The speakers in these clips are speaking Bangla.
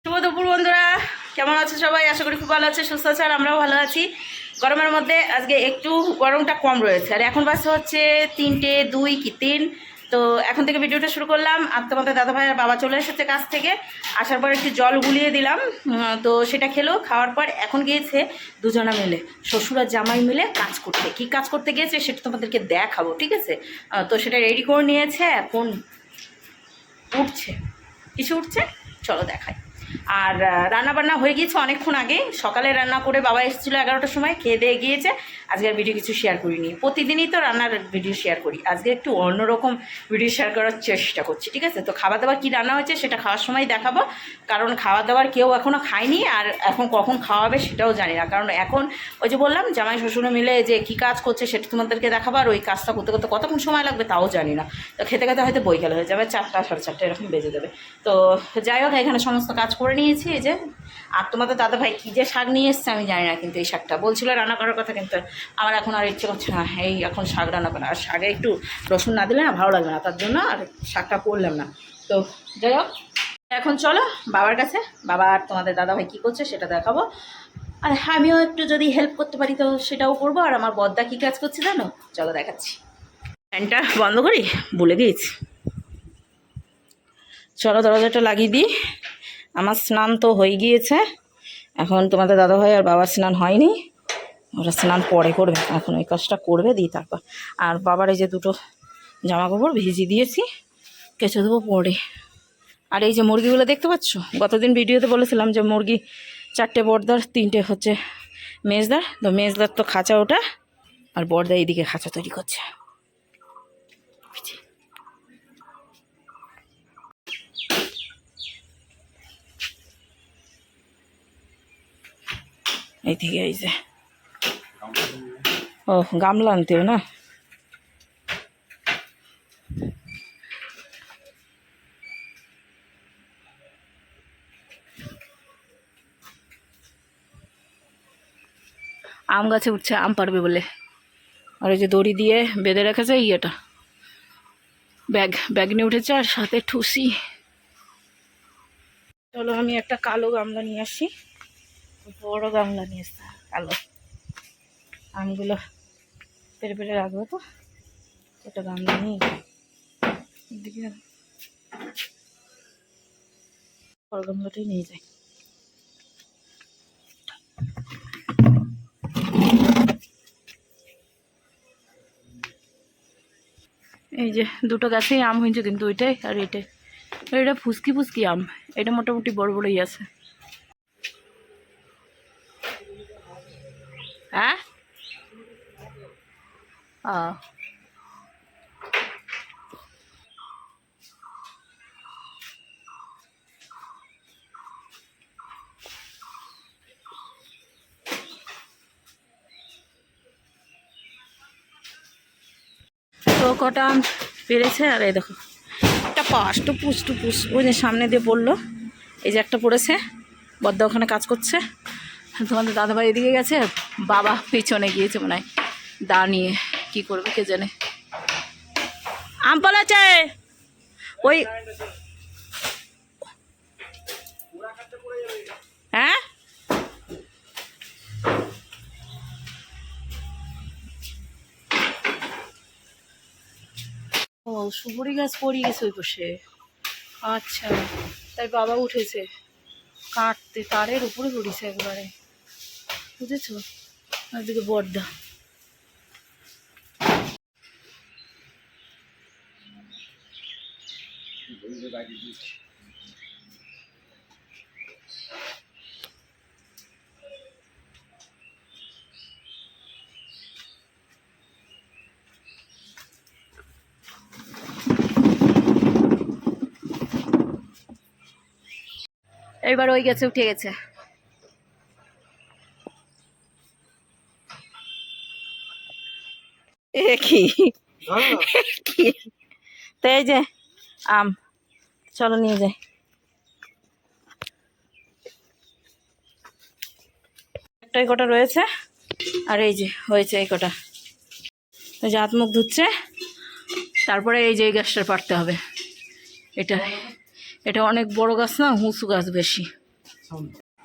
শুভ দুপুর বন্ধুরা, কেমন আছে সবাই? আশা করি খুব ভালো আছে, সুস্থ আছে, আর আমরাও ভালো আছি। গরমের মধ্যে আজকে একটু গরমটা কম রয়েছে, আর এখন বাজে হচ্ছে 3টে 2 কি 3। তো এখন থেকে ভিডিওটা শুরু করলাম। আর তোমাদের দাদা ভাইয়ের বাবা চলে এসেছে কাছ থেকে, আসার পর একটু জল গুলিয়ে দিলাম। তো সেটা খেলো, খাওয়ার পর এখন গিয়েছে দুজনা মিলে, শ্বশুর আর জামাই মিলে কাজ করতে। কি কাজ করতে গিয়েছে সেটা তোমাদেরকে দেখাবো, ঠিক আছে? তো সেটা রেডি করে নিয়েছে, এখন উঠছে। কিছু উঠছে, চলো দেখাই। আর রান্না বান্না হয়ে গিয়েছে অনেকক্ষণ আগে, সকালে রান্না করে বাবা এসেছিলো 11টার সময়, খেয়ে দিয়ে গিয়েছে। আজকে আর ভিডিও কিছু শেয়ার করিনি, প্রতিদিনই তো রান্নার ভিডিও শেয়ার করি, আজকে একটু অন্যরকম ভিডিও শেয়ার করার চেষ্টা করছি, ঠিক আছে? তো খাওয়া দাওয়া কী রান্না হয়েছে সেটা খাওয়ার সময় দেখাবো, কারণ খাওয়া দাওয়ার কেউ এখনও খায়নি, আর এখন কখন খাওয়াবে সেটাও জানি না। কারণ এখন ওই যে বললাম জামাই শ্বশুরে মিলে যে কী কাজ করছে সেটা তোমাদেরকে দেখাবো, আর ওই কাজটা করতে করতে কতক্ষণ সময় লাগবে তাও জানি না। তো খেতে খেতে হয়তো বৈকাল হয়ে যাবে, 4টা 4:30 এরকম বেজে দেবে। তো যাই হোক, এখানে সমস্ত কাজ করে নিয়েছি। এই যে, আর তোমাদের দাদা ভাই কী যে শাক নিয়ে এসছে আমি জানি না, কিন্তু এই শাকটা বলছিল রান্না করার কথা, কিন্তু আমার এখন আর ইচ্ছে করছে না এই এখন শাক রান্না করা। আর শাকে একটু রসুন না দিলে না ভালো লাগবে না, তার জন্য আর শাকটা করলাম না। তো যাই হোক, এখন চলো বাবার কাছে, বাবা আর তোমাদের দাদা ভাই কী করছে সেটা দেখাবো, আর আমিও একটু যদি হেল্প করতে পারি তো সেটাও করবো। আর আমার বদ্দা কী কাজ করছে জানো, চলো দেখাচ্ছি। ফ্যানটা বন্ধ করি, ভুলে গিয়েছি। চলো দরজাটা লাগিয়ে দিই। আমার স্নান তো হয়ে গিয়েছে, এখন তোমাদের দাদাভাই আর বাবার স্নান হয়নি, ওরা স্নান পরে করবে, এখন ওই কাজটা করবে দিই তারপর। আর বাবার এই যে দুটো জামা কাপড় ভিজিয়ে দিয়েছি, কেচে দেবো পরে। আর এই যে মুরগিগুলো দেখতে পাচ্ছ, গতদিন ভিডিওতে বলেছিলাম যে মুরগি 4টে বড়দার 3টে হচ্ছে মেজদার। তো মেজদার তো খাঁচা ওটা, আর বড়দা এইদিকে খাঁচা তৈরি করছে। এইদিকে এই যে, ও গামলা আনতেও না। আম গাছে উঠছে আম পারবে বলে, আর ওই যে দড়ি দিয়ে বেঁধে রেখেছে ইয়েটা, ব্যাগ নিয়ে উঠেছে, আর সাথে ঠুসি। চলো আমি একটা কালো গামলা নিয়ে আসি, বড় গামলা নিয়ে এসছি কালো, আমগুলো পেরে পেরে রাখবো। তো একটা গামলা নিয়ে এদিকে বড় গামলাটাই নিয়ে যাই। এই যে দুটো গাছেই আম হয়েছে, কিন্তু ওইটাই আর এটাই, এটা ফুসকি ফুসকি আম, এটা মোটামুটি বড় বড়ই আছে। হ্যাঁ, তো কটা আম পেরেছে। আর এই দেখো একটা পাশ টুপুস ওই যে সামনে দিয়ে পড়লো, এই যে একটা পড়েছে। বদ্দা ওখানে কাজ করছে, তোমাদের দাদাভাই এদিকে গেছে, বাবা পিছনে গিয়েছে মনে হয় দা নিয়ে, কী করবে কে জানে। আম পালাচ্ছে ওই, হ্যাঁ ও সুপুরি গাছ পড়ে গেছে ওই পাশে। আচ্ছা, তাই বাবা উঠেছে কাটতে, তারের উপরে পড়েছে একবারে, বুঝেছো? ওইদিকে বর্দা। এইবার ওই গেছে, উঠে গেছে। এ কি তো এই যে আম, চলো নিয়ে যাই। একটাই কটা রয়েছে, আর এই যে হয়েছে এই কটা। ওই যে হাত মুখ ধুচ্ছে, তারপরে এই যে এই গাছটা পাড়তে হবে। এটা অনেক বড় গাছ না, উঁচু গাছ বেশি।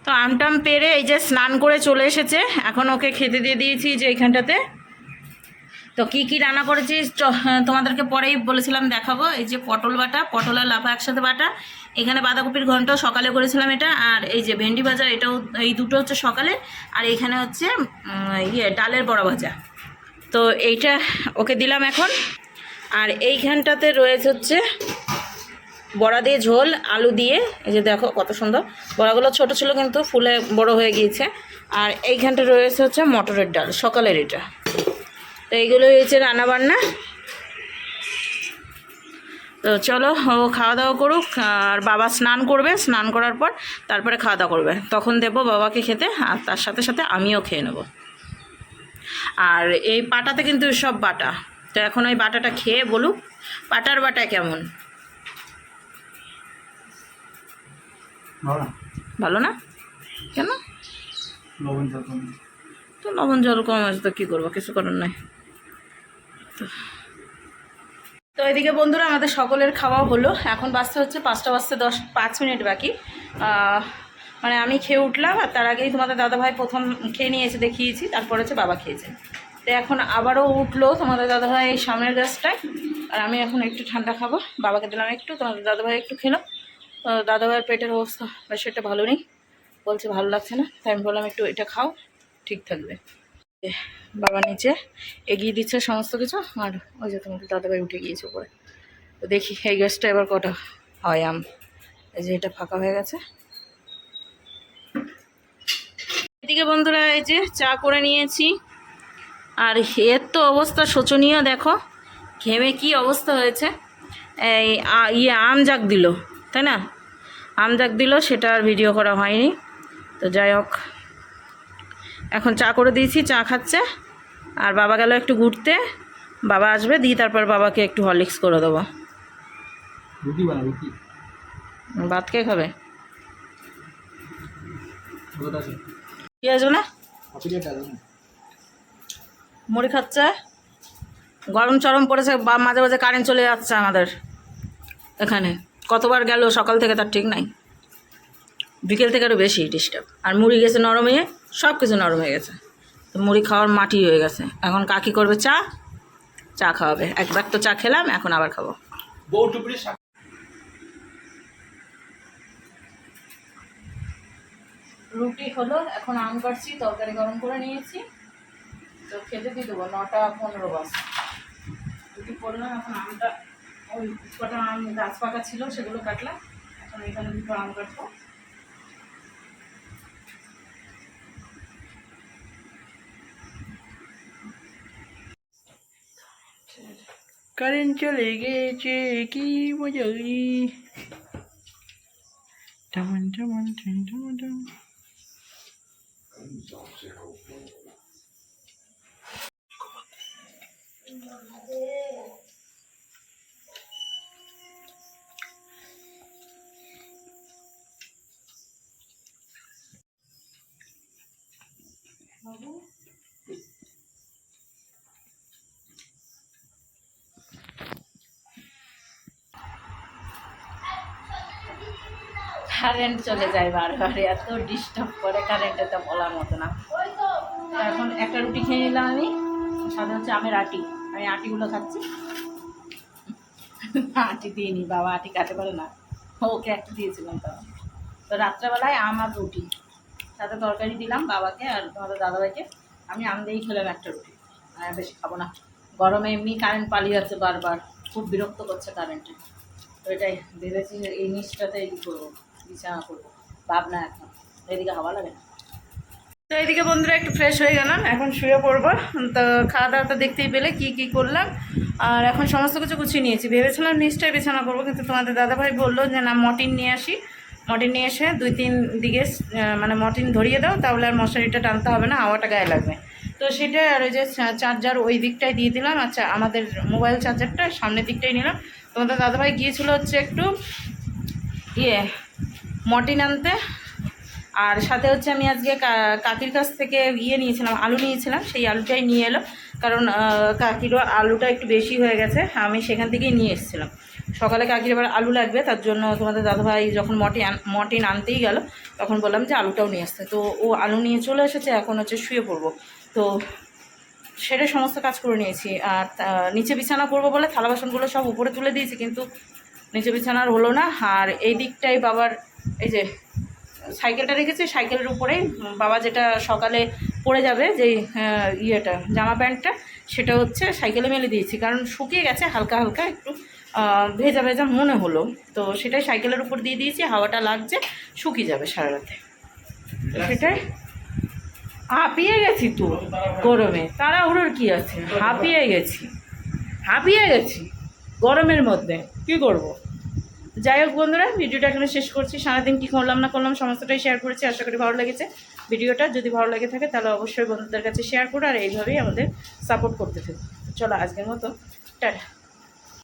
তো আমটাম পেরে এই যে স্নান করে চলে এসেছে, এখন ওকে খেতে দিয়ে দিয়েছি যে এইখানটাতে। তো কি কি রান্না করেছি তোমাদেরকে পরেই বলেছিলাম দেখাবো। এই যে পটল বাটা, পটল আর লাফা একসাথে বাটা, এখানে বাঁধাকপির ঘন্ট সকালে করেছিলাম এটা, আর এই যে ভেন্ডি ভাজা, এটাও এই দুটো হচ্ছে সকালে, আর এইখানে হচ্ছে ডালের বড়া ভাজা। তো এইটা ওকে দিলাম এখন। আর এইখানটাতে রয়েছে হচ্ছে বড়া দিয়ে ঝোল, আলু দিয়ে, এই যে দেখো কত সুন্দর বড়াগুলো, ছোট ছিল কিন্তু ফুলে বড় হয়ে গিয়েছে। আর এইখানটা রয়েছে হচ্ছে মটরের ডাল, সকালের এটা। তো এইগুলো হয়েছে রান্নাবান্না। তো চলো ও খাওয়া দাওয়া করুক, আর বাবা স্নান করবে, স্নান করার পর তারপরে খাওয়া দাওয়া করবে, তখন দেবো বাবাকে খেতে, আর তার সাথে সাথে আমিও খেয়ে নেব। আর এই পাটাতে কিন্তু সব বাটা, তো এখন ওই বাটাটা খেয়ে বলুক পাটার বাটা কেমন। ভালো না? কেন? তো লবণ জল কম আছে, তো কী করবো, কিছু করার নাই। তো এদিকে বন্ধুরা আমাদের সকলের খাওয়া হলো, এখন বাজতে হচ্ছে 5টা বাজতে 5 মিনিট বাকি। মানে আমি খেয়ে উঠলাম, আর তার আগেই তোমাদের দাদাভাই প্রথম খেয়ে নিয়েছে, দেখিয়েছি, তারপর হচ্ছে বাবা খেয়েছে। তো এখন আবারও উঠলো তোমাদের দাদাভাই এই সামনের গাছটায়, আর আমি এখন একটু ঠান্ডা খাবো, বাবাকে দিলাম একটু, তোমাদের দাদাভাই একটু খেলো। দাদাভাইয়ের পেটের অবস্থা বেশ একটা ভালো নেই, বলছে ভালো লাগছে না, তাই আমি বললাম একটু এটা খাও, ঠিক থাকবে। বাবা নিচে এগিয়ে দিচ্ছে সমস্ত কিছু, আর ওই যে তোমাদের দাদাভাই উঠে গিয়েছে উপরে। তো দেখি এই গাছটা এবার কটা হয় আম। এই যে এটা ফাঁকা হয়ে গেছে। এদিকে বন্ধুরা এই যে চা করে নিয়েছি, আর এর তো অবস্থা শোচনীয়, দেখো ঘেমে কি অবস্থা হয়েছে। এই আম জাগ দিল, তাই না? আম জাগ দিল, সেটা আর ভিডিও করা হয়নি। তো যাই হোক, এখন চা করে দিয়েছি, চা খাচ্ছে, আর বাবা গেল একটু ঘুরতে, বাবা আসবে, দিয়ে তারপর বাবাকে একটু হরলিক্স করে দেবো। ভাত কে খাবে? কি আসবে না? মুড়ি খাচ্ছে, গরম চরম পড়েছে, মাঝে মাঝে কারেন্ট চলে যাচ্ছে আমাদের এখানে, কতবার গেল সকাল থেকে তার ঠিক নাই, বিকেল থেকে আরও বেশি ডিস্টার্ব। আর মুড়ি গেছে নরম হয়ে, সব কিছু নরম হয়ে গেছে, তো মুড়ি খাওয়ার মাটি হয়ে গেছে। এখন কাকি করবে চা খাওয়াবে, একবার তো চা খেলাম, এখন আবার খাবো। রুটি হলো, এখন আম কাটছি, তরকারি গরম করে নিয়েছি, তো খেতে দিয়ে দেবো 9টা 15 বাজে। রুটি করলাম, এখন আমটা ওই কটা আম গাছ পাকা ছিল সেগুলো কাটলাম, এখন এখানে 2টো আম কাটবো। কারেন্ট চলে গেছে, কি মজাই। টামান টামান টামান টামান। কারেন্ট চলে যায় বারবার, এত ডিস্টার্ব করে কারেন্টে, তো বলার মতো না। এখন একটা রুটি খেয়ে নিলাম আমি, সাথে হচ্ছে আমের আটি, আমি আটিগুলো খাচ্ছি। আটি দিয়ে নি, বাবা আটি কাটতে পারে না, ওকে একটা দিয়েছিলাম। তো রাত্রেবেলায় আম আর রুটি, সাথে তরকারি দিলাম বাবাকে আর তোমাদের দাদাভাইকে। আমি আম দিয়েই খেলাম একটা রুটি, আর বেশি খাবো না, গরমে এমনি কারেন্ট পালিয়ে যাচ্ছে বারবার, খুব বিরক্ত করছে কারেন্টে। তো এটাই ভেবেছি এই নিচটাতে এই করবো, বিছানা করবো, ভাবনা এখন এদিকে হাওয়া লাগে না। তো এইদিকে বন্ধুরা একটু ফ্রেশ হয়ে গেলাম, এখন শুয়ে পড়বো। তো খাওয়া দাওয়াটা দেখতেই পেলে কি কি করলাম, আর এখন সমস্ত কিছু গুছিয়ে নিয়েছি। ভেবেছিলাম নিশ্চয়ই বিছানা করবো, কিন্তু তোমাদের দাদাভাই বললো যে না, মর্টিন নিয়ে আসি, মর্টিন নিয়ে এসে 2-3 দিকে মানে মর্টিন ধরিয়ে দাও, তাহলে আর মশারিটা টানতে হবে না, হাওয়াটা গায়ে লাগবে। তো সেটা, আর ওই যে চার্জার ওই দিকটায় দিয়ে দিলাম। আচ্ছা, আমাদের মোবাইল চার্জারটা সামনের দিকটাই নিলাম। তোমাদের দাদাভাই গিয়েছিলো হচ্ছে একটু মর্টিন আনতে, আর সাথে হচ্ছে আমি আজকে কাকির কাছ থেকে নিয়েছিলাম, আলু নিয়েছিলাম, সেই আলুটাই নিয়ে এলো, কারণ কাকিরও আলুটা একটু বেশি হয়ে গেছে, আমি সেখান থেকেই নিয়ে এসেছিলাম। সকালে কাকির এবার আলু লাগবে, তার জন্য তোমাদের দাদাভাই যখন মর্টিন আনতেই গেল তখন বললাম যে আলুটাও নিয়ে আসতে, তো ও আলু নিয়ে চলে এসেছে। এখন হচ্ছে শুয়ে পড়বো, তো সেটা সমস্ত কাজ করে নিয়েছি। আর নিচে বিছানা করবো বলে থালা বাসনগুলো সব উপরে তুলে দিয়েছি, কিন্তু নিচে বিছানার হলো না। আর এই দিকটাই বাবার এই যে সাইকেলটা রেখেছি, সাইকেলের উপরেই বাবা যেটা সকালে পরে যাবে যেই ইয়েটা জামা প্যান্টটা, সেটা হচ্ছে সাইকেলে মেলে দিয়েছি, কারণ শুকিয়ে গেছে হালকা হালকা একটু ভেজা ভেজা মনে হলো, তো সেটাই সাইকেলের উপর দিয়ে দিয়েছি। হাওয়াটা লাগছে, শুকিয়ে যাবে সারা রাতে। সেটাই হাঁপিয়ে গেছি তো গরমে, তাড়াহুড়োর কী আছে, হাঁপিয়ে গেছি গরমের মধ্যে, কী করব। যাই হোক বন্ধুরা, ভিডিওটা এখানে শেষ করছি। সারাদিন কী করলাম না করলাম সমস্তটাই শেয়ার করেছি। আশা করি ভালো লেগেছে ভিডিওটা। যদি ভালো লেগে থাকে তাহলে অবশ্যই বন্ধুদের কাছে শেয়ার করো, আর এইভাবেই আমাদের সাপোর্ট করতে থাকো। চলো আজকের মতো টাটা।